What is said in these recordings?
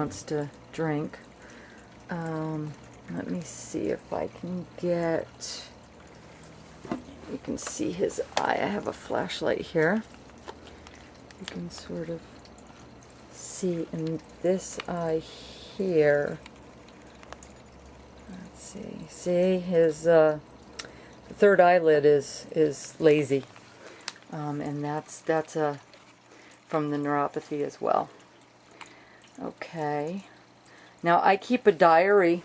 wants to drink. Let me see if I can get... You can see his eye. I have a flashlight here. You can sort of see in this eye here. Let's see. See, his third eyelid is lazy, and that's from the neuropathy as well. Okay. Now I keep a diary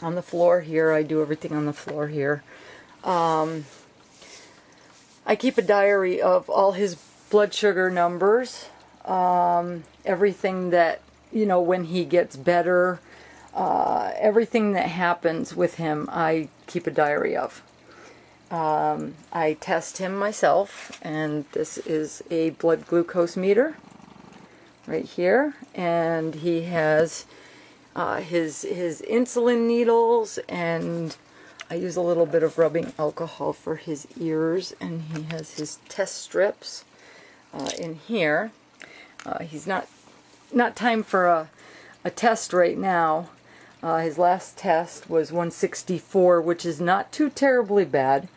on the floor here. I do everything on the floor here. I keep a diary of all his blood sugar numbers, everything that, you know, when he gets better, everything that happens with him, I keep a diary of. I test him myself, and this is a blood glucose meter right here, and he has his insulin needles, and I use a little bit of rubbing alcohol for his ears, and he has his test strips in here. He's not time for a test right now. His last test was 164, which is not too terribly bad.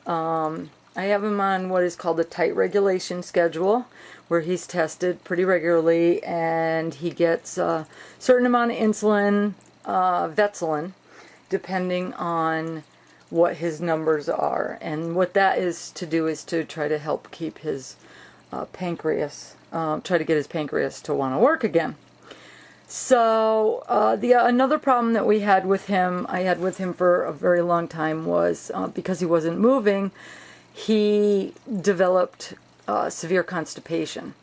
I have him on what is called a tight regulation schedule, where he's tested pretty regularly, and he gets a certain amount of insulin, Vetselin, depending on what his numbers are. And what that is to do is to try to help keep his pancreas, try to get his pancreas to want to work again. So another problem that we had with him, I had with him for a very long time, was because he wasn't moving, he developed severe constipation.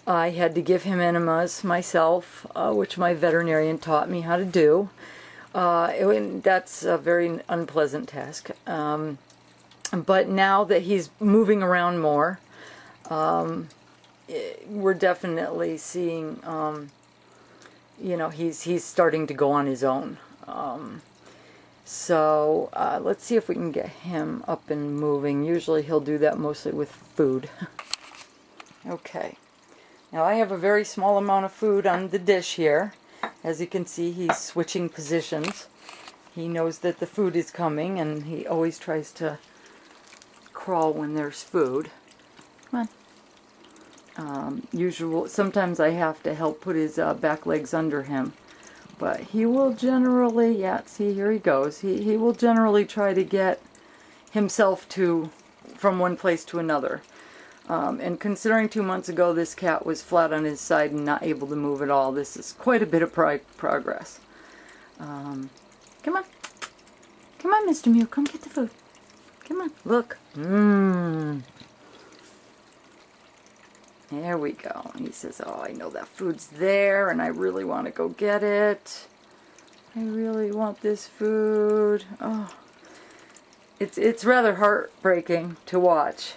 I had to give him enemas myself, which my veterinarian taught me how to do. That's a very unpleasant task. But now that he's moving around more, we're definitely seeing, you know, he's starting to go on his own. So let's see if we can get him up and moving. Usually he'll do that mostly with food. Okay. Now I have a very small amount of food on the dish here. As you can see, he's switching positions. He knows that the food is coming, and he always tries to crawl when there's food. Come on. Sometimes I have to help put his back legs under him. But he will generally, yeah, see, here he goes. He will generally try to get himself from one place to another. And considering 2 months ago this cat was flat on his side and not able to move at all, this is quite a bit of progress. Come on. Come on, Mr. Mew. Come get the food. Come on. Look. There we go. He says, oh, I know that food's there, and I really want to go get it. I really want this food. Oh, it's rather heartbreaking to watch.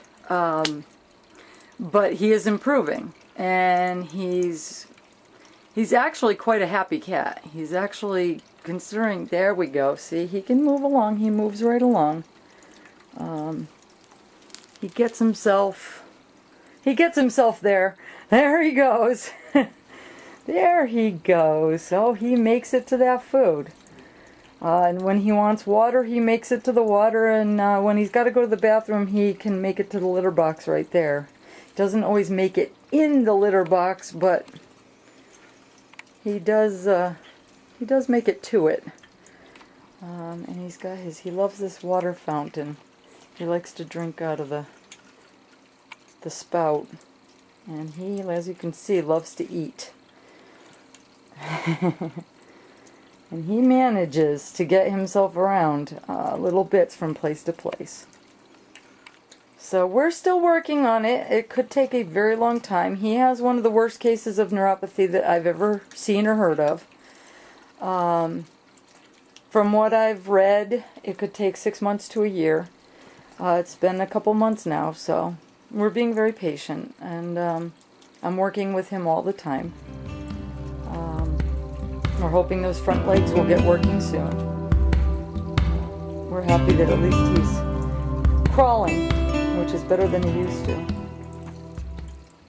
But he is improving, and he's actually quite a happy cat. He's actually considering, there we go, see, he can move along, he moves right along. He gets himself there. There he goes. There he goes. Oh, he makes it to that food. And when he wants water, he makes it to the water, and when he's got to go to the bathroom, he can make it to the litter box right there. Doesn't always make it in the litter box, but he does make it to it. And he's got he loves this water fountain. He likes to drink out of the spout. And he, as you can see, loves to eat. And he manages to get himself around little bits from place to place. So we're still working on it. It could take a very long time. He has one of the worst cases of neuropathy that I've ever seen or heard of. From what I've read, it could take 6 months to a year. It's been a couple months now, so we're being very patient, and I'm working with him all the time. We're hoping those front legs will get working soon. We're happy that at least he's crawling, which is better than he used to.